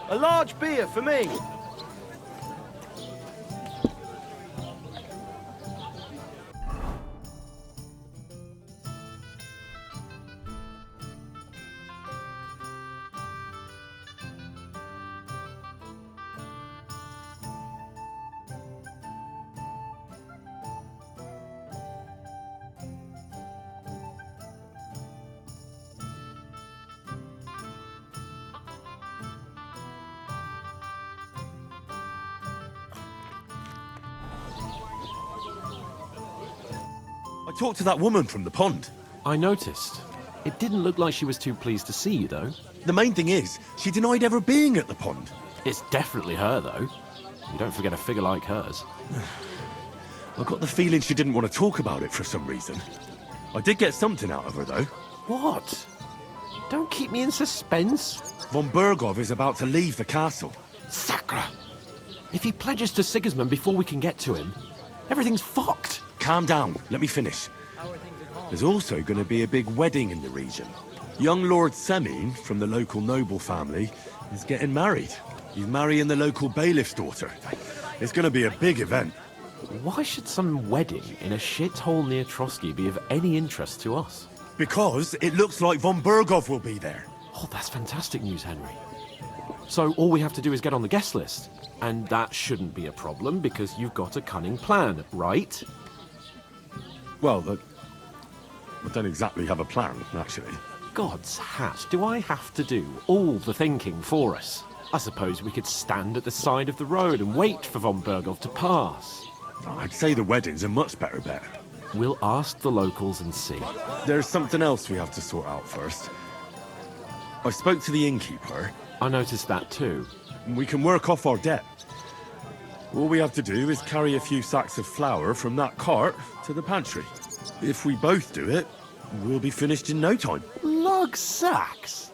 A large beer for me. I talked to that woman from the pond. I noticed. It didn't look like she was too pleased to see you, though. The main thing is, she denied ever being at the pond. It's definitely her, though. You don't forget a figure like hers. I got the feeling she didn't want to talk about it for some reason. I did get something out of her, though. What? Don't keep me in suspense. Von Bergov is about to leave the castle. Sacre! If he pledges to Sigismund before we can get to him, everything's fucked. Calm down, let me finish. There's also going to be a big wedding in the region. Young Lord Semine, from the local noble family, is getting married. He's marrying the local bailiff's daughter. It's going to be a big event. Why should some wedding in a shithole near Trotsky be of any interest to us? Because it looks like Von Bergov will be there. Oh, that's fantastic news, Henry. So all we have to do is get on the guest list. And that shouldn't be a problem because you've got a cunning plan, right? Well, I don't exactly have a plan, actually. God's hat, do I have to do all the thinking for us? I suppose we could stand at the side of the road and wait for Von Bergov to pass. I'd say the wedding's a much better bet. We'll ask the locals and see. There's something else we have to sort out first. I spoke to the innkeeper. I noticed that too. We can work off our debt. All we have to do is carry a few sacks of flour from that cart to the pantry. If we both do it, we'll be finished in no time. Lug sacks?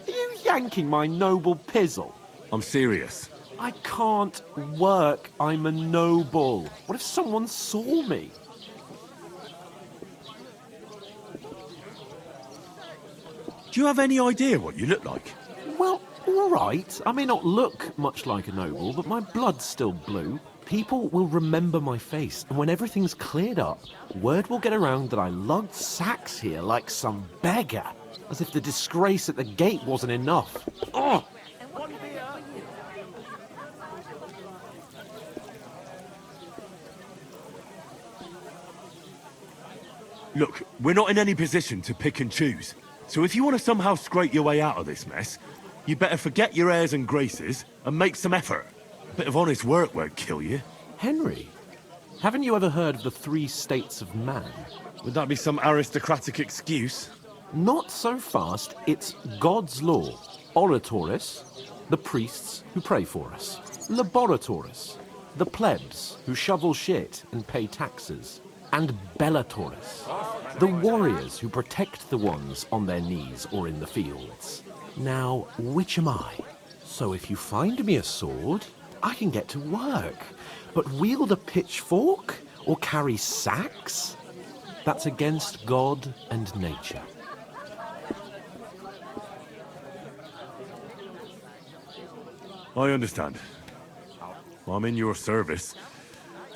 Are you yanking my noble pizzle? I'm serious. I can't work. I'm a noble. What if someone saw me? Do you have any idea what you look like? Well, all right. I may not look much like a noble, but my blood's still blue. People will remember my face, and when everything's cleared up, word will get around that I lugged sacks here like some beggar, as if the disgrace at the gate wasn't enough. Ugh! Look, we're not in any position to pick and choose. So if you want to somehow scrape your way out of this mess, you better forget your airs and graces and make some effort. A bit of honest work won't kill you. Henry, haven't you ever heard of the 3 states of man? Would that be some aristocratic excuse? Not so fast. It's God's law. Oratoris, the priests who pray for us. Laboratoris, the plebs who shovel shit and pay taxes. And Bellatoris, the warriors who protect the ones on their knees or in the fields. Now, which am I? So if you find me a sword, I can get to work. But wield a pitchfork or carry sacks? That's against God and nature. I understand. I'm in your service,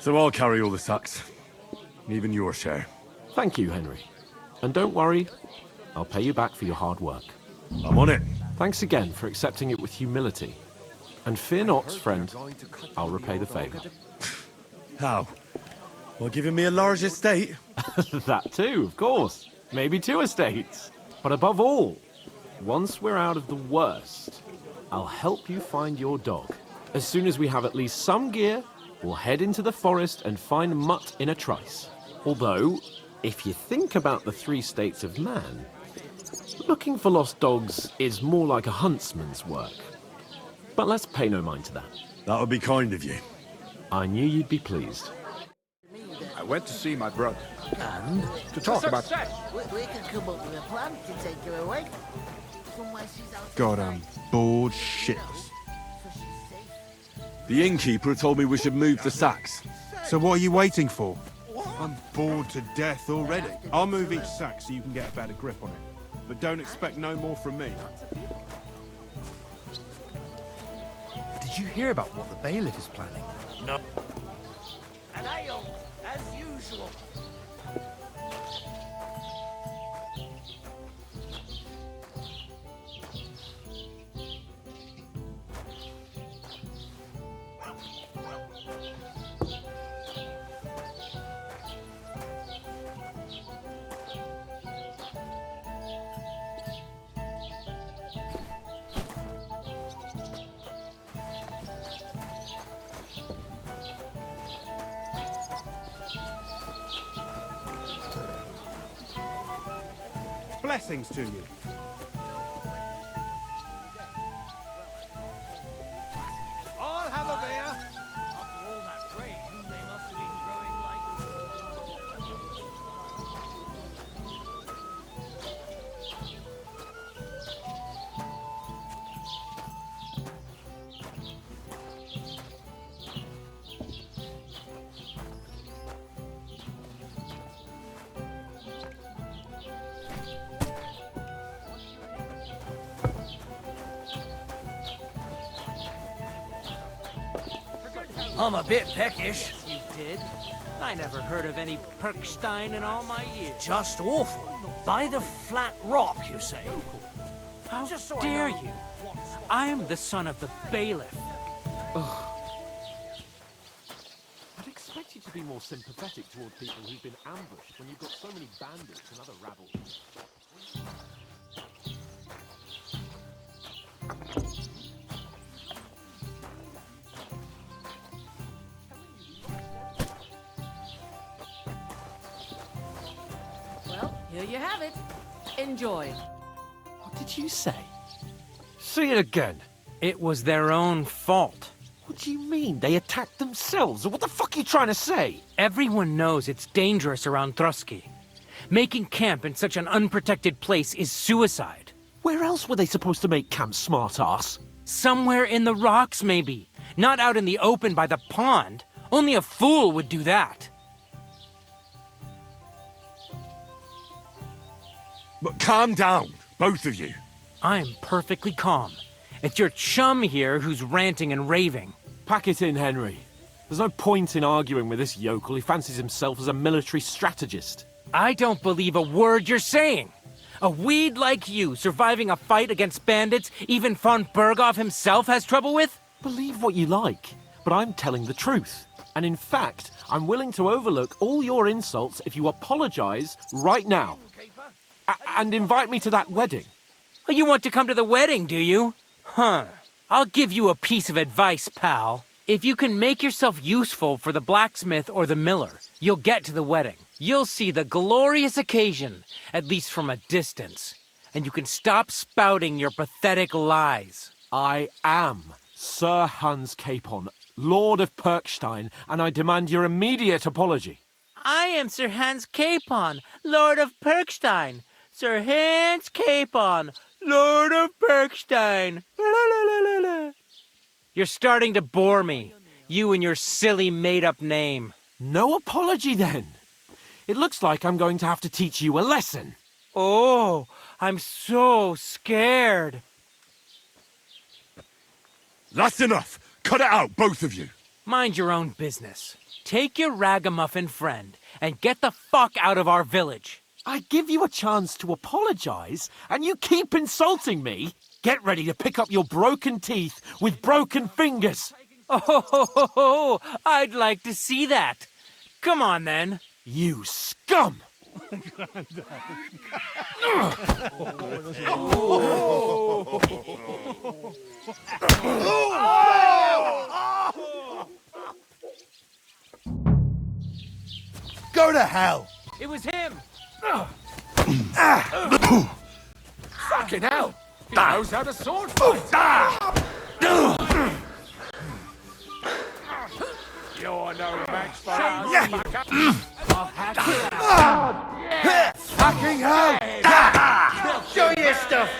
so I'll carry all the sacks. Even your share. Thank you, Henry. And don't worry, I'll pay you back for your hard work. I'm on it. Thanks again for accepting it with humility. And fear not, friend, I'll repay the favor. How? Well, giving me a large estate? That too, of course. Maybe 2 estates. But above all, once we're out of the worst, I'll help you find your dog. As soon as we have at least some gear, we'll head into the forest and find Mutt in a trice. Although, if you think about the 3 states of man, looking for lost dogs is more like a huntsman's work. But let's pay no mind to that. That would be kind of you. I knew you'd be pleased. I went to see my brother. And? To talk about... We can come up with a plan to take her away. Somewhere she's out. God, I'm bored shitless. So she's safe. The innkeeper told me we should move the sacks. So what are you waiting for? I'm bored to death already. I'll move each sack so you can get a better grip on it. But don't expect no more from me. Did you hear about what the bailiff is planning? No. And ale, as usual. Blessings to you. I'll have a beer. After all that rain, they must have been growing like... I'm a bit peckish. You did? I never heard of any Perkstein in all my years. Just awful. By the flat rock, you say? How dare you? I'm the son of the bailiff. I'd expect you to be more sympathetic toward people who've been ambushed when you've got so many bandits and other rabble. Well, here you have it. Enjoy. What did you say? Say it again. It was their own fault. What do you mean? They attacked themselves? What the fuck are you trying to say? Everyone knows it's dangerous around Trotsky. Making camp in such an unprotected place is suicide. Where else were they supposed to make camp, smart-ass? Somewhere in the rocks, maybe. Not out in the open by the pond. Only a fool would do that. But calm down, both of you. I'm perfectly calm. It's your chum here who's ranting and raving. Pack it in, Henry. There's no point in arguing with this yokel. He fancies himself as a military strategist. I don't believe a word you're saying. A weed like you surviving a fight against bandits even von Berghoff himself has trouble with? Believe what you like, but I'm telling the truth. And in fact, I'm willing to overlook all your insults if you apologize right now. And invite me to that wedding. Oh, you want to come to the wedding, do you? Huh. I'll give you a piece of advice, pal. If you can make yourself useful for the blacksmith or the miller, you'll get to the wedding. You'll see the glorious occasion, at least from a distance. And you can stop spouting your pathetic lies. I am Sir Hans Capon, Lord of Perkstein, and I demand your immediate apology. I am Sir Hans Capon, Lord of Perkstein. Sir Hans Capon, Lord of Perkstein. You're starting to bore me. You and your silly made-up name. No apology, then. It looks like I'm going to have to teach you a lesson. Oh, I'm so scared. That's enough. Cut it out, both of you. Mind your own business. Take your ragamuffin friend and get the fuck out of our village. I give you a chance to apologize, and you keep insulting me. Get ready to pick up your broken teeth with broken fingers. Oh, I'd like to see that. Come on, then. You scum! Go to hell! It was him. Fucking hell! He knows how to sword fight! You're no match for us! I'll hack you out. Fucking hell! Show your stuff.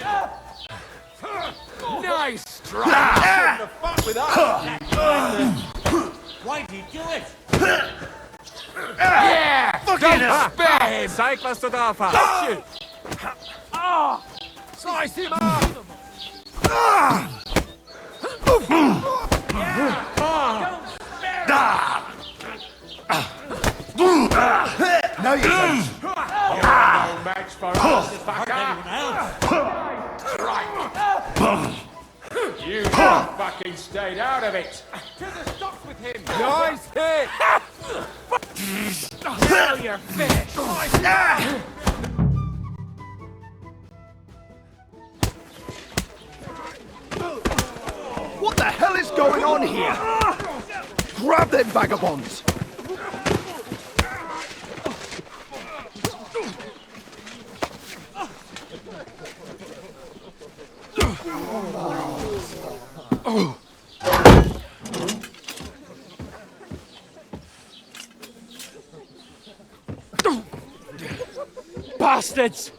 Nice try! The fuck with us! Why'd he do it? Yeah! Fucking Spare! Zeig, was du drauf hast! Shoot! Slice him up! No, you don't. No match for us, fucker. Right. You fucking stayed out of it. To the stocks with him! Nice hit. Now you're finished! What the hell is going on here? Grab them vagabonds! Bastards!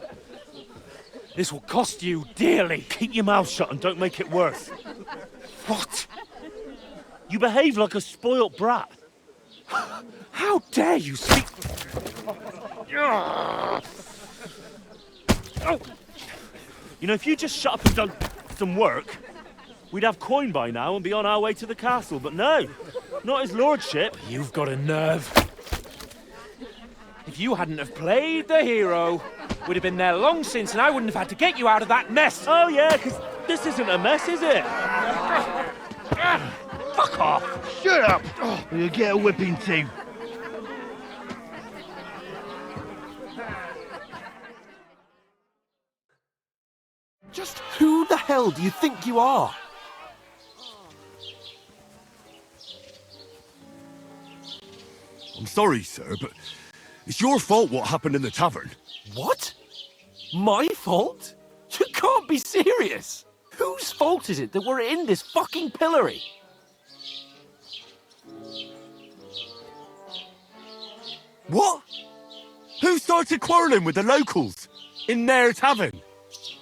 This will cost you dearly. Keep your mouth shut and don't make it worse. What? You behave like a spoilt brat. How dare you speak? You know, if you just shut up and done some work, we'd have coin by now and be on our way to the castle. But no, not his lordship. You've got a nerve. If you hadn't have played the hero, we'd have been there long since and I wouldn't have had to get you out of that mess. Oh yeah, because this isn't a mess, is it? Fuck off! Shut up! Or you'll get a whipping too. Just who the hell do you think you are? I'm sorry, sir, but it's your fault what happened in the tavern. What? My fault? You can't be serious! Whose fault is it that we're in this fucking pillory? What? Who started quarrelling with the locals in their tavern?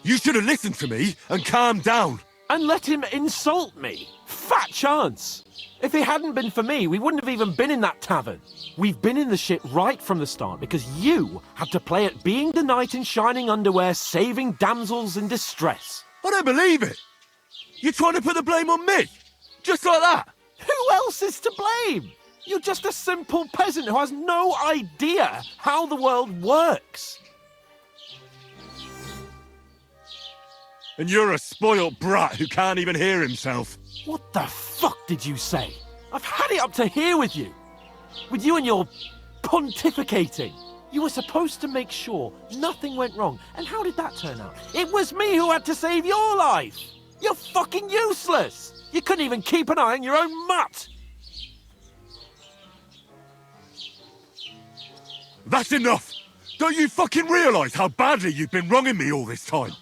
You should have listened to me and calmed down. And let him insult me? Fat chance! If it hadn't been for me, we wouldn't have even been in that tavern. We've been in the shit right from the start because you had to play at being the knight in shining underwear, saving damsels in distress. I don't believe it. You're trying to put the blame on me? Just like that? Who else is to blame? You're just a simple peasant who has no idea how the world works. And you're a spoilt brat who can't even hear himself. What the fuck did you say? I've had it up to here with you. With you and your pontificating. You were supposed to make sure nothing went wrong. And how did that turn out? It was me who had to save your life. You're fucking useless. You couldn't even keep an eye on your own mutt. That's enough. Don't you fucking realise how badly you've been wronging me all this time?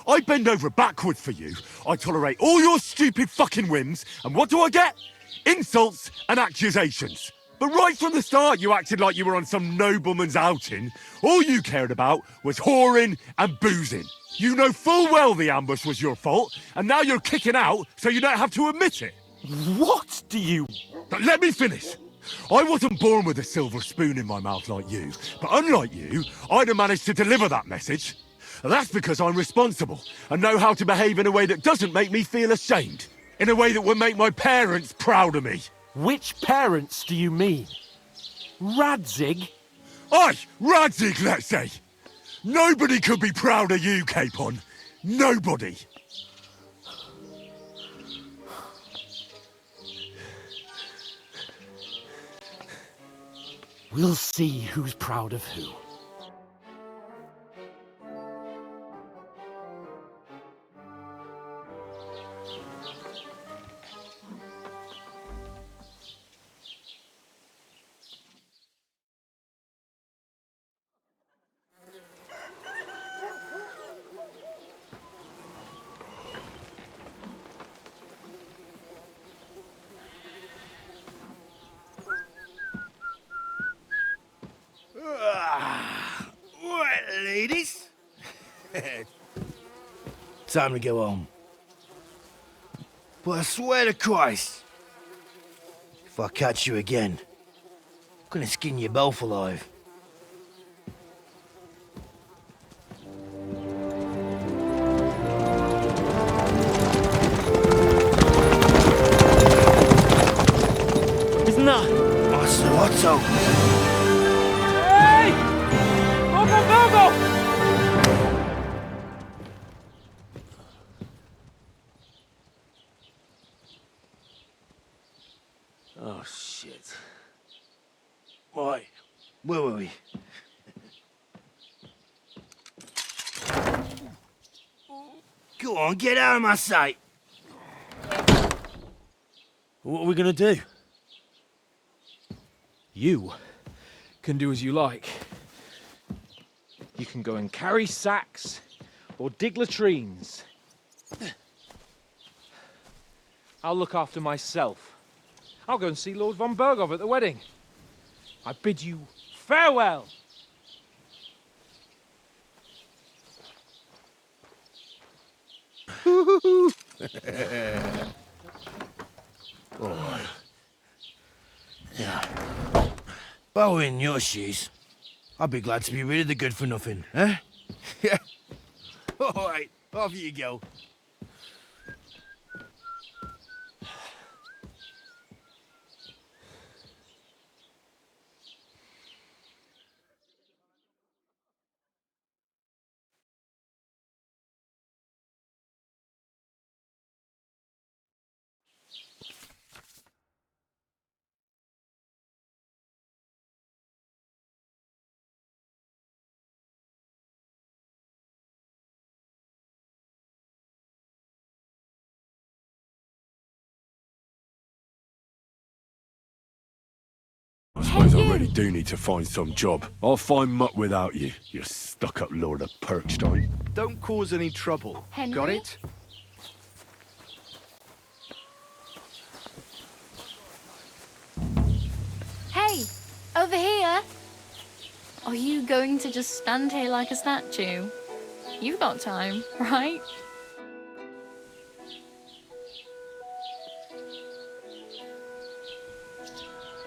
I bend over backwards for you. I tolerate all your stupid fucking whims. And what do I get? Insults and accusations. But right from the start, you acted like you were on some nobleman's outing. All you cared about was whoring and boozing. You know full well the ambush was your fault, and now you're kicking out so you don't have to admit it. What do you... But let me finish. I wasn't born with a silver spoon in my mouth like you, but unlike you, I'd have managed to deliver that message. That's because I'm responsible and know how to behave in a way that doesn't make me feel ashamed. In a way that would make my parents proud of me. Which parents do you mean? Radzig? Aye, Radzig, let's say. Nobody could be proud of you, Capon. Nobody. We'll see who's proud of who. Right, ladies. Time to go home. But I swear to Christ, if I catch you again, I'm gonna skin you both alive. Isn't that Master Otto! Hey! Lord von Virgo! Oh, shit. Why? Where were we? Go on, get out of my sight! What are we gonna do? You can do as you like. You can go and carry sacks or dig latrines. I'll look after myself. I'll go and see Lord von Bergov at the wedding. I bid you farewell. If I were in your shoes, I'd be glad to be rid of the good for nothing, eh? Yeah. Alright, off you go. I suppose I really do need to find some job. I'll find mutt without you, you stuck-up Lord of Perkstein. Don't cause any trouble. Henry? Got it? Hey, over here. Are you going to just stand here like a statue? You've got time, right?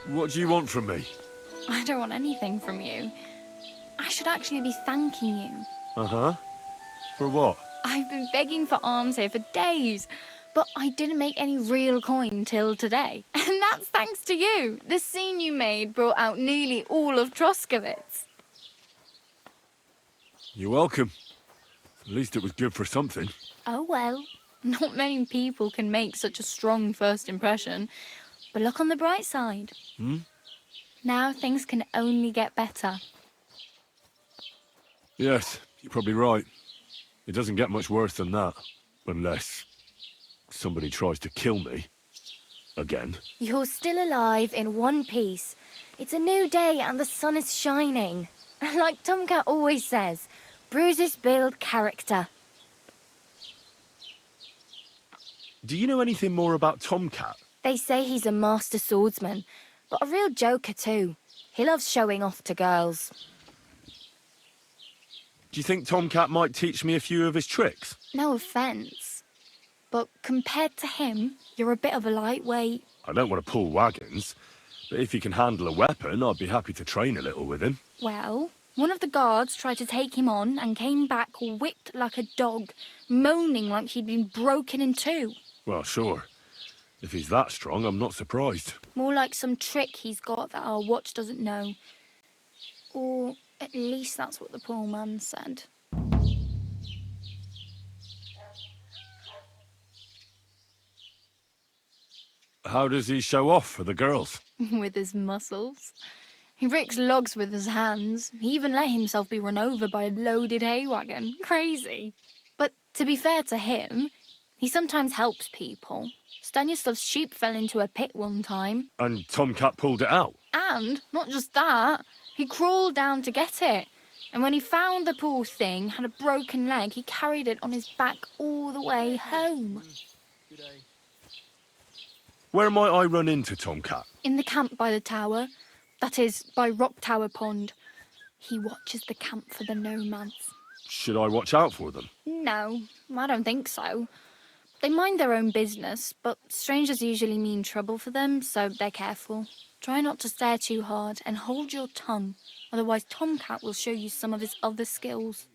What do you want from me? I don't want anything from you. I should actually be thanking you. Uh-huh. For what? I've been begging for alms here for days, but I didn't make any real coin till today. And that's thanks to you. The scene you made brought out nearly all of Troskowitz. You're welcome. At least it was good for something. Oh well, not many people can make such a strong first impression. But look on the bright side. Now things can only get better. Yes, you're probably right. It doesn't get much worse than that. Unless somebody tries to kill me. Again. You're still alive in one piece. It's a new day and the sun is shining. Like Tomcat always says, bruises build character. Do you know anything more about Tomcat? They say he's a master swordsman, but a real joker too. He loves showing off to girls. Do you think Tomcat might teach me a few of his tricks? No offence, but compared to him, you're a bit of a lightweight. I don't want to pull wagons, but if he can handle a weapon, I'd be happy to train a little with him. Well, one of the guards tried to take him on and came back whipped like a dog, moaning like he'd been broken in two. Well, sure. If he's that strong, I'm not surprised. More like some trick he's got that our watch doesn't know. Or at least that's what the poor man said. How does he show off for the girls? With his muscles. He ricks logs with his hands. He even let himself be run over by a loaded hay wagon. Crazy. But to be fair to him, he sometimes helps people. Stanislav's sheep fell into a pit one time. And Tomcat pulled it out? And, not just that, he crawled down to get it. And when he found the poor thing had a broken leg, he carried it on his back all the way home. Where might I run into Tomcat? In the camp by the tower. That is, by Rock Tower Pond. He watches the camp for the nomads. Should I watch out for them? No, I don't think so. They mind their own business, but strangers usually mean trouble for them, so they're careful. Try not to stare too hard and hold your tongue, otherwise Tomcat will show you some of his other skills.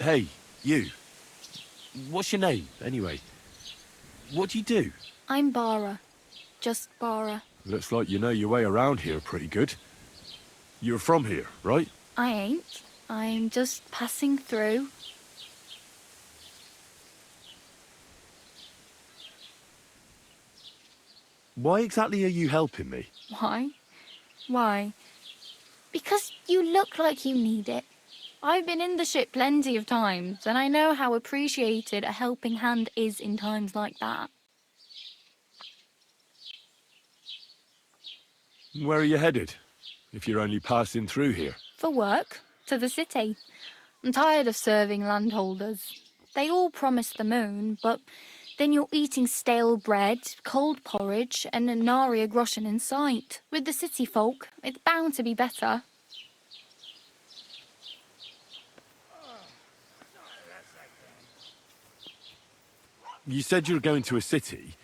Hey, you. What's your name, anyway? What do you do? I'm Bara. Just Bara. Looks like you know your way around here pretty good. You're from here, right? I ain't. I'm just passing through. Why exactly are you helping me? Why? Why? Because you look like you need it. I've been in the ship plenty of times, and I know how appreciated a helping hand is in times like that. Where are you headed? If you're only passing through here. For work, to the city. I'm tired of serving landholders. They all promise the moon, but then you're eating stale bread, cold porridge, and a nary a groschen in sight. With the city folk, it's bound to be better. You said you were going to a city.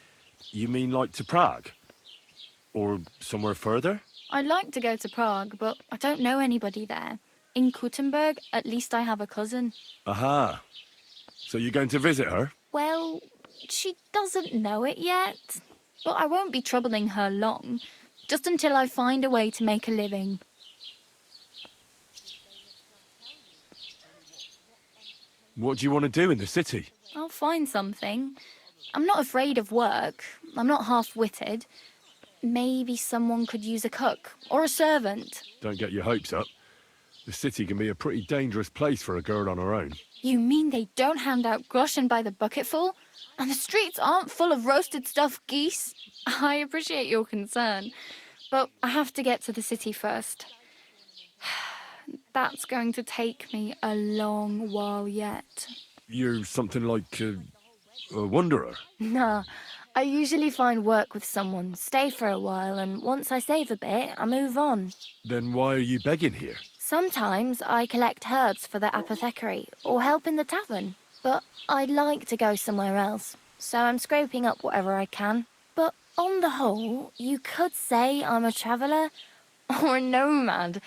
You mean like to Prague? Or somewhere further? I'd like to go to Prague, but I don't know anybody there. In Kuttenberg, at least I have a cousin. Aha. So you're going to visit her? Well, she doesn't know it yet. But I won't be troubling her long, just until I find a way to make a living. What do you want to do in the city? I'll find something. I'm not afraid of work. I'm not half-witted. Maybe someone could use a cook or a servant. Don't get your hopes up. The city can be a pretty dangerous place for a girl on her own. You mean they don't hand out groschen by the bucketful? And the streets aren't full of roasted stuffed geese? I appreciate your concern, but I have to get to the city first. That's going to take me a long while yet. You're something like a wanderer? Nah, I usually find work with someone, stay for a while, and once I save a bit, I move on. Then why are you begging here? Sometimes I collect herbs for the apothecary or help in the tavern, but I'd like to go somewhere else, so I'm scraping up whatever I can. But on the whole, you could say I'm a traveller or a nomad,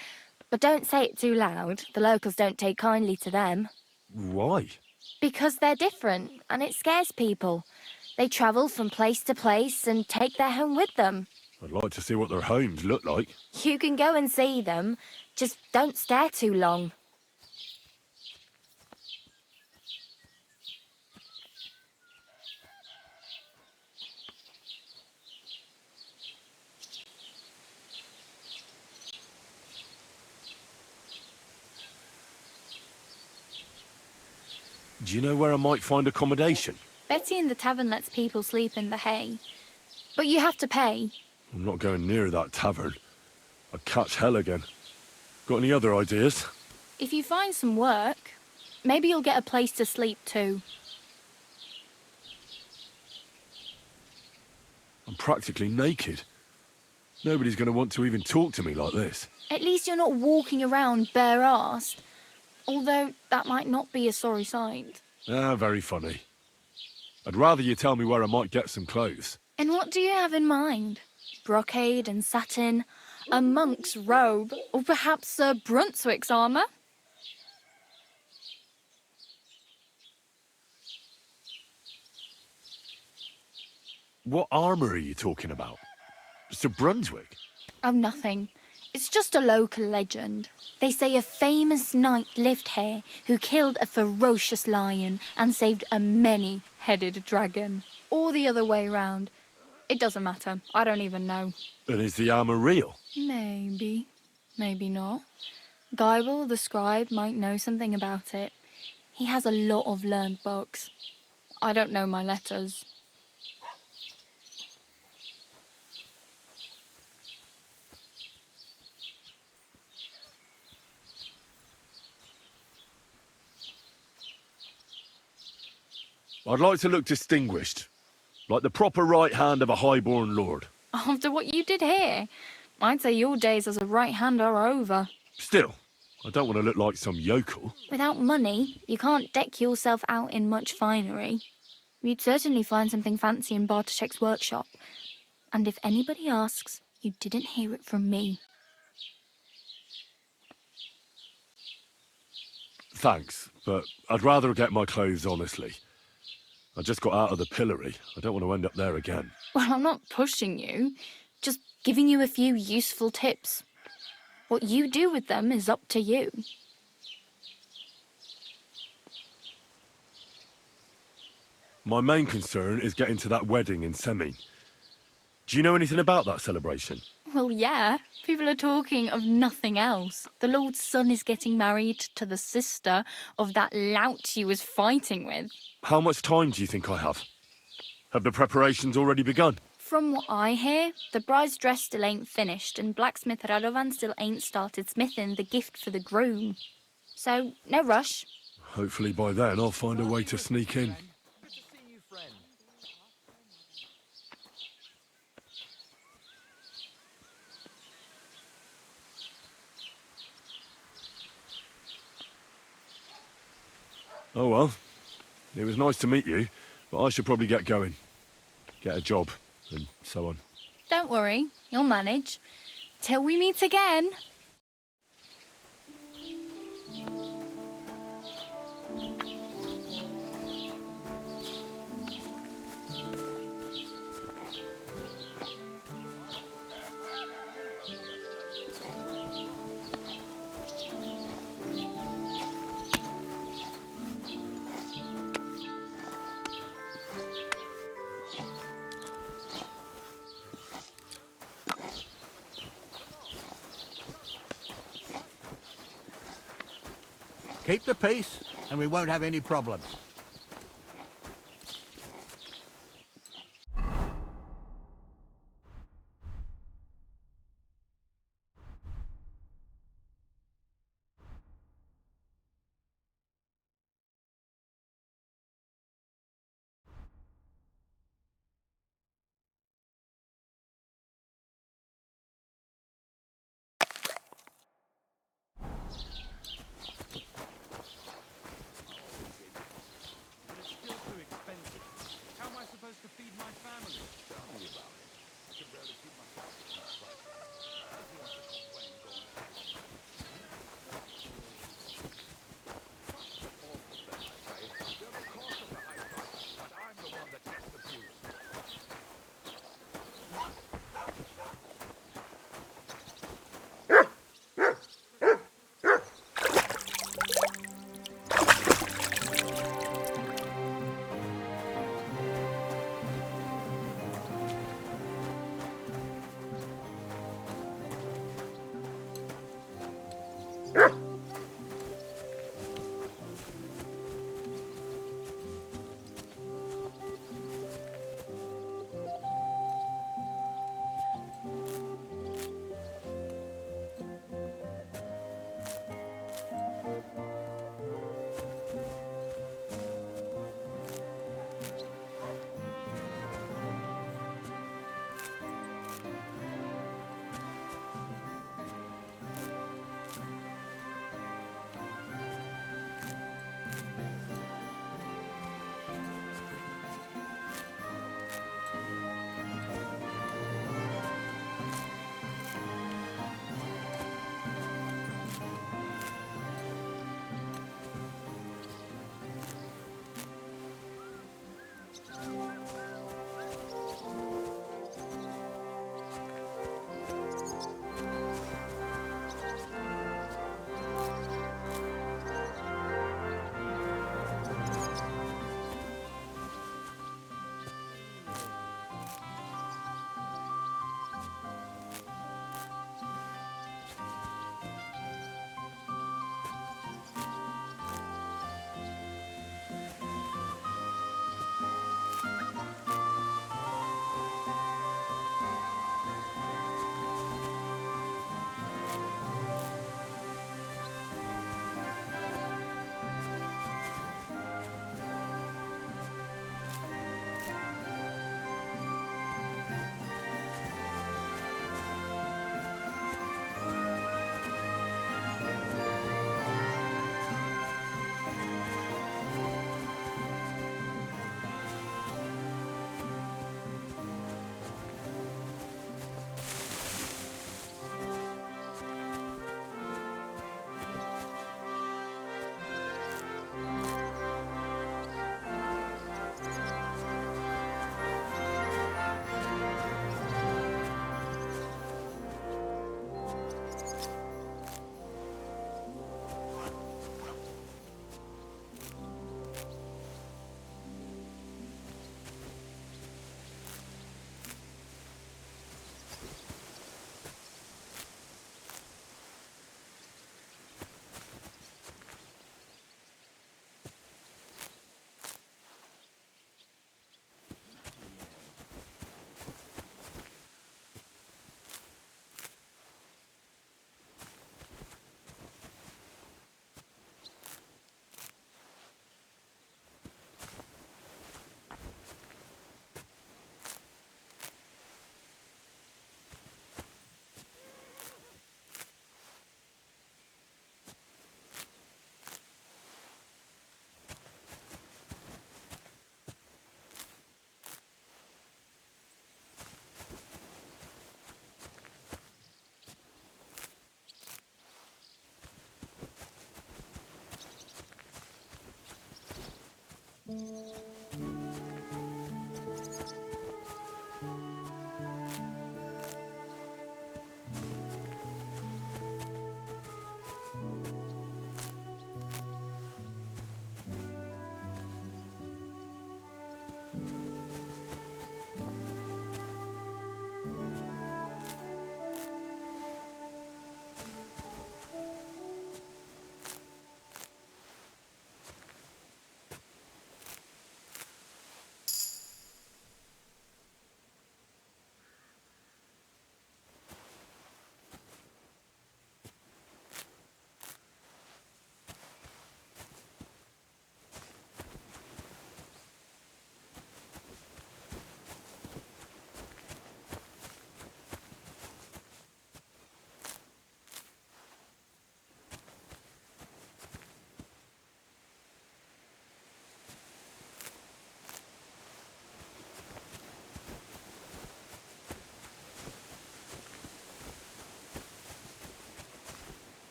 but don't say it too loud. The locals don't take kindly to them. Why? Because they're different, and it scares people. They travel from place to place and take their home with them. I'd like to see what their homes look like. You can go and see them, just don't stare too long. Do you know where I might find accommodation? Betty in the tavern lets people sleep in the hay. But you have to pay. I'm not going near that tavern. I'd catch hell again. Got any other ideas? If you find some work, maybe you'll get a place to sleep too. I'm practically naked. Nobody's going to want to even talk to me like this. At least you're not walking around bare-assed. Although that might not be a sorry sight. Ah, very funny. I'd rather you tell me where I might get some clothes. And what do you have in mind? Brocade and satin, a monk's robe, or perhaps Sir Brunswick's armour? What armour are you talking about? Sir Brunswick? Oh, nothing. It's just a local legend. They say a famous knight lived here who killed a ferocious lion and saved a many-headed dragon. Or the other way round. It doesn't matter. I don't even know. And is the armour real? Maybe. Maybe not. Geibel, the scribe, might know something about it. He has a lot of learned books. I don't know my letters. I'd like to look distinguished. Like the proper right hand of a highborn lord. After what you did here, I'd say your days as a right hand are over. Still, I don't want to look like some yokel. Without money, you can't deck yourself out in much finery. You'd certainly find something fancy in Bartoszek's workshop. And if anybody asks, you didn't hear it from me. Thanks, but I'd rather get my clothes honestly. I just got out of the pillory. I don't want to end up there again. Well, I'm not pushing you, just giving you a few useful tips. What you do with them is up to you. My main concern is getting to that wedding in Semin. Do you know anything about that celebration? Well, yeah. People are talking of nothing else. The Lord's son is getting married to the sister of that lout you was fighting with. How much time do you think I have? Have the preparations already begun? From what I hear, the bride's dress still ain't finished, and blacksmith Radovan still ain't started smithing the gift for the groom. So, no rush. Hopefully by then I'll find a way to sneak in. Good to see you, friend. Oh well, it was nice to meet you, but I should probably get going. Get a job, and so on. Don't worry, you'll manage. Till we meet again. Keep the peace, and we won't have any problems.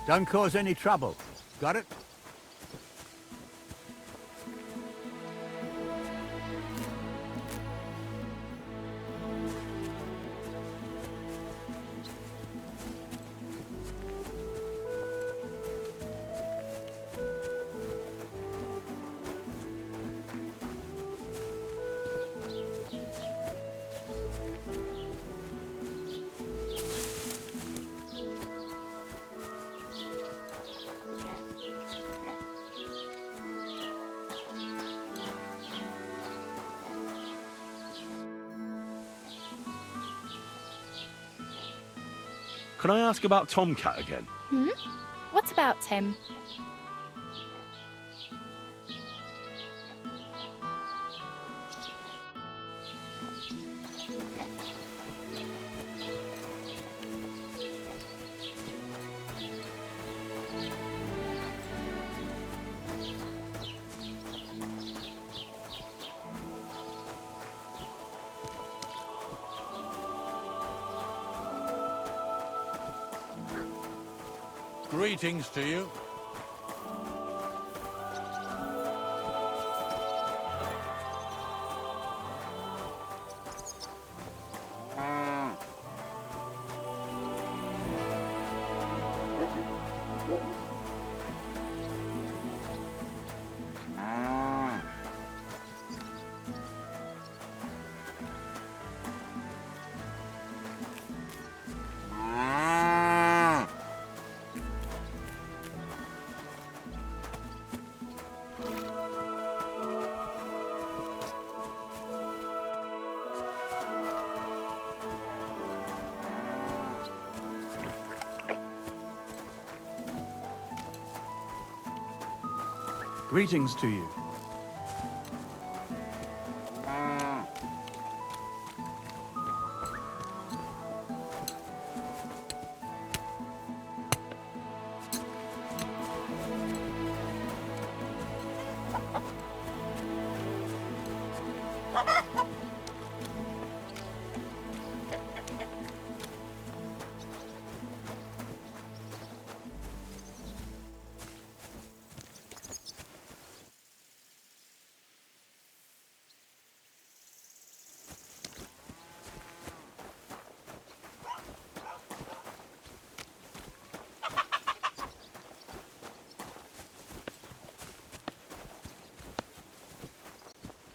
Don't cause any trouble. Got it? Can I ask about Tomcat again? Hmm? What about Tim? Greetings to you. Greetings to you.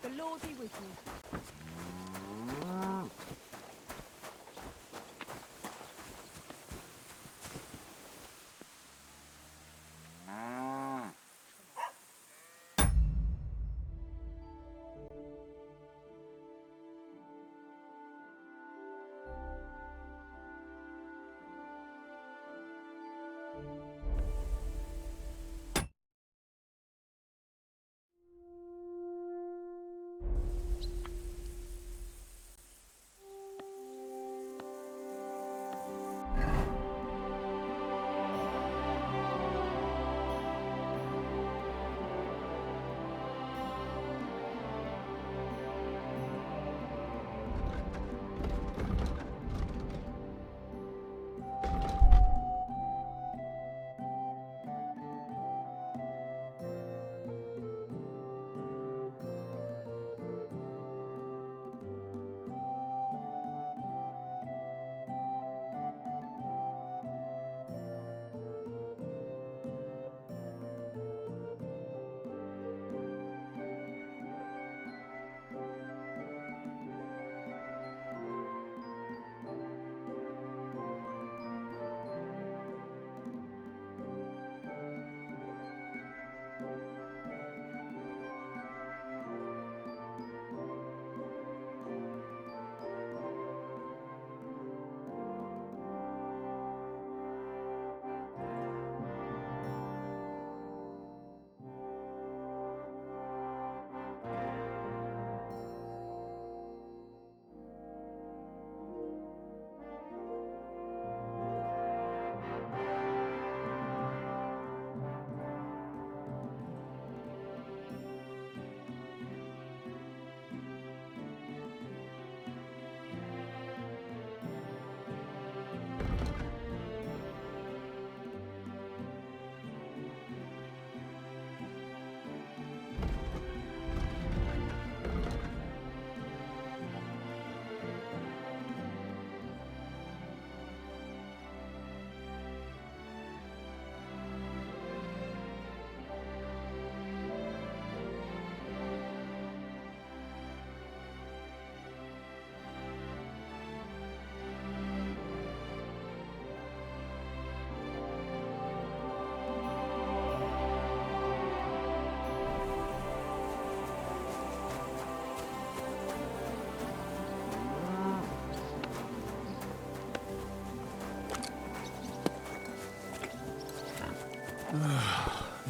The Lord be with you.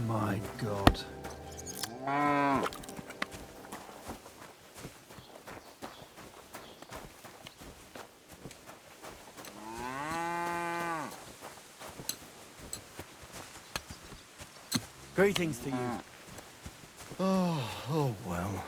My God. Greetings to you. Oh well.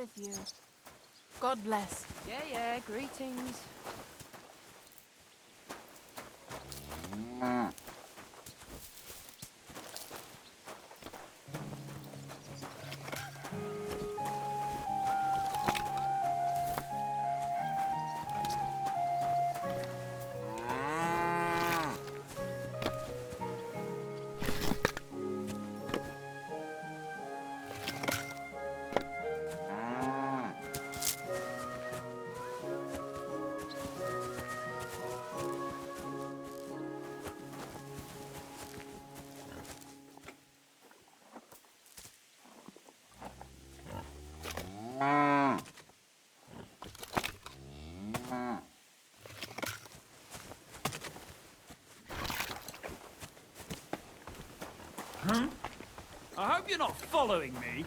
with you. God bless. Yeah, greetings. I hope you're not following me.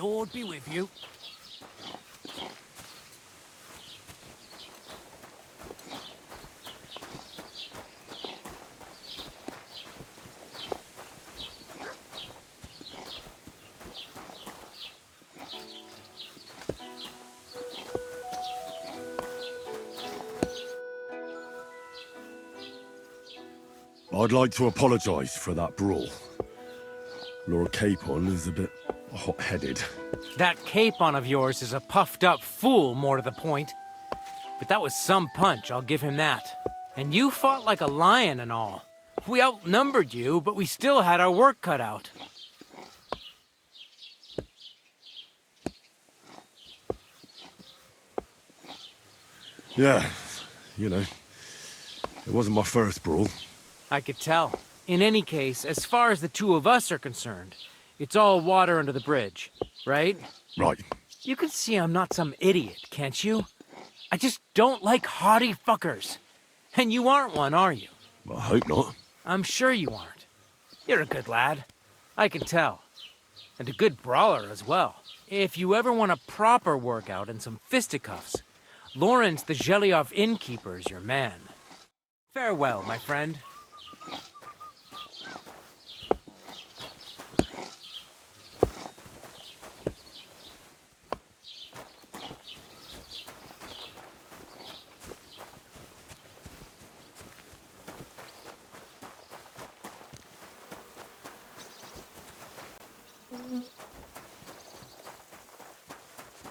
Lord be with you. I'd like to apologise for that brawl. Lord Capon is a bit hot-headed. That capon of yours is a puffed-up fool, more to the point. But that was some punch, I'll give him that. And you fought like a lion and all. We outnumbered you, but we still had our work cut out. Yeah, you know, it wasn't my first brawl. I could tell. In any case, as far as the two of us are concerned, it's all water under the bridge, right? Right. You can see I'm not some idiot, can't you? I just don't like haughty fuckers. And you aren't one, are you? I hope not. I'm sure you aren't. You're a good lad. I can tell. And a good brawler as well. If you ever want a proper workout and some fisticuffs, Lawrence the Zhelyov innkeeper's your man. Farewell, my friend.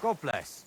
God bless.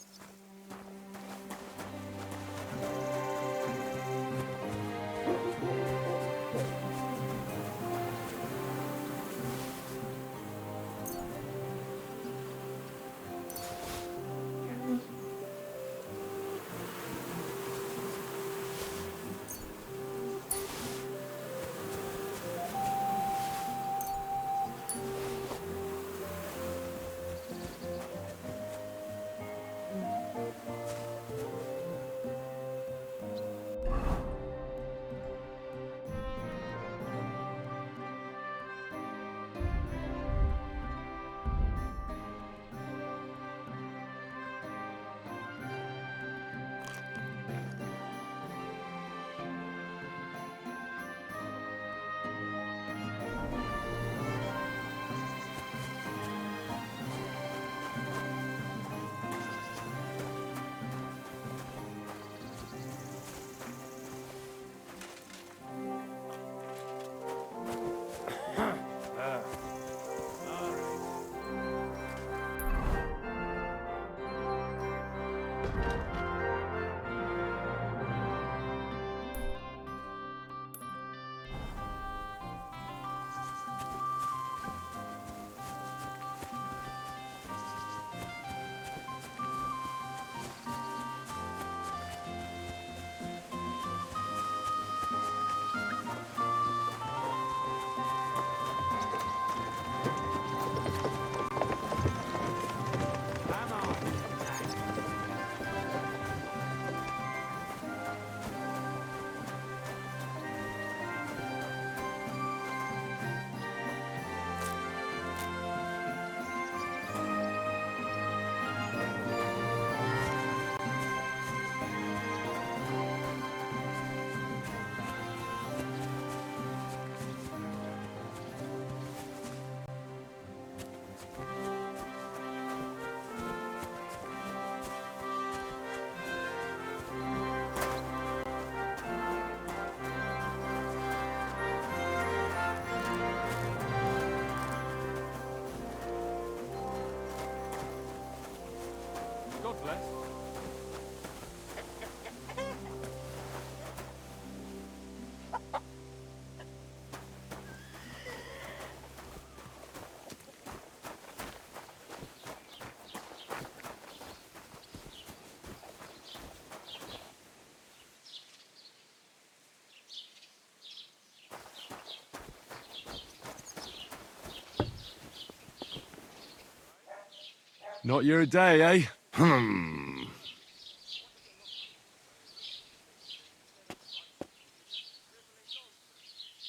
Not your day, eh?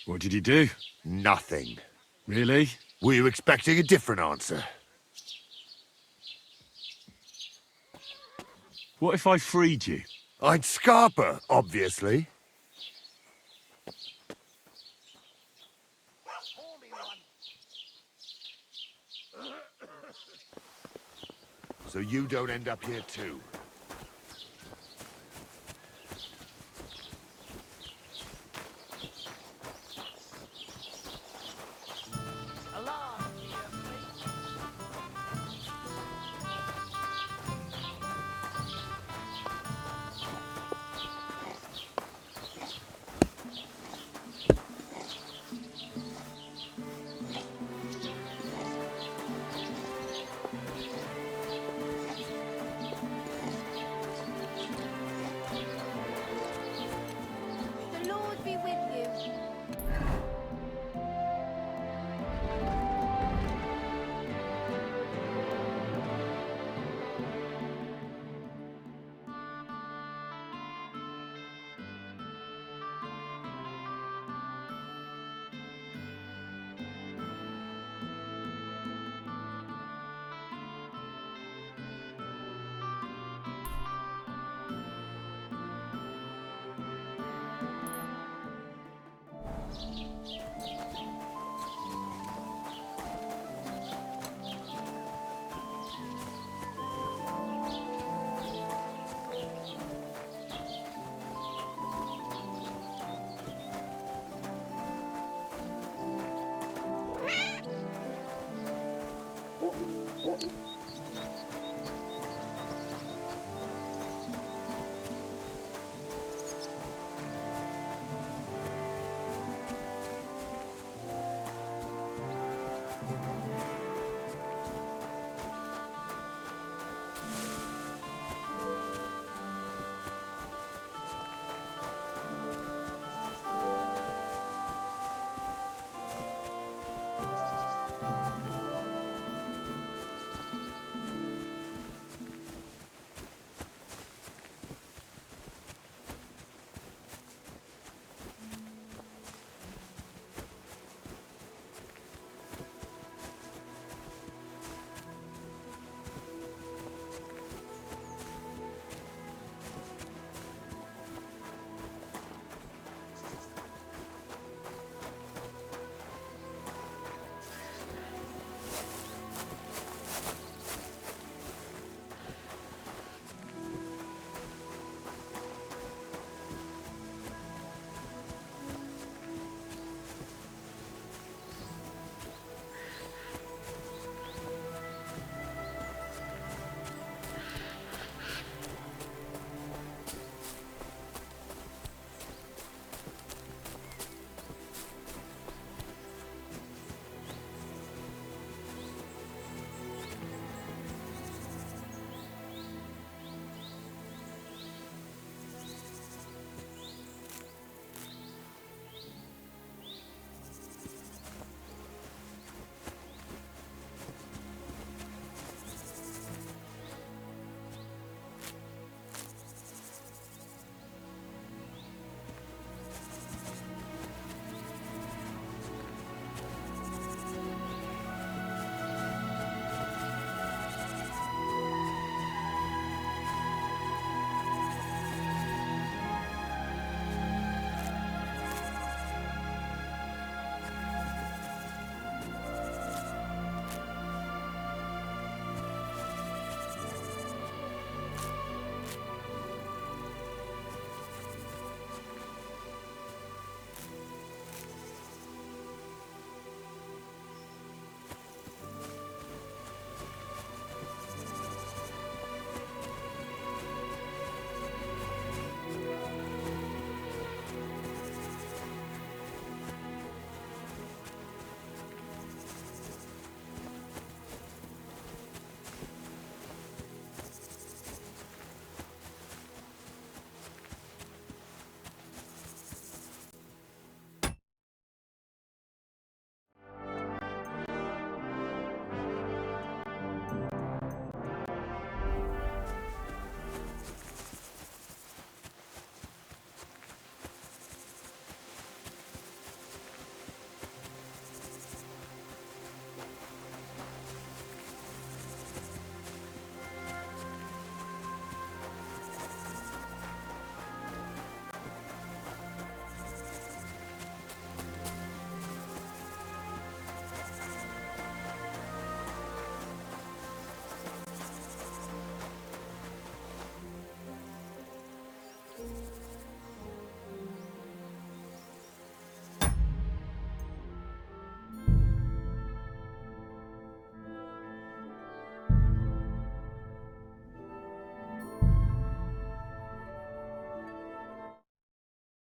What did you do? Nothing. Really? Were you expecting a different answer? What if I freed you? I'd scarper, obviously. So you don't end up here too. The Lord be with you.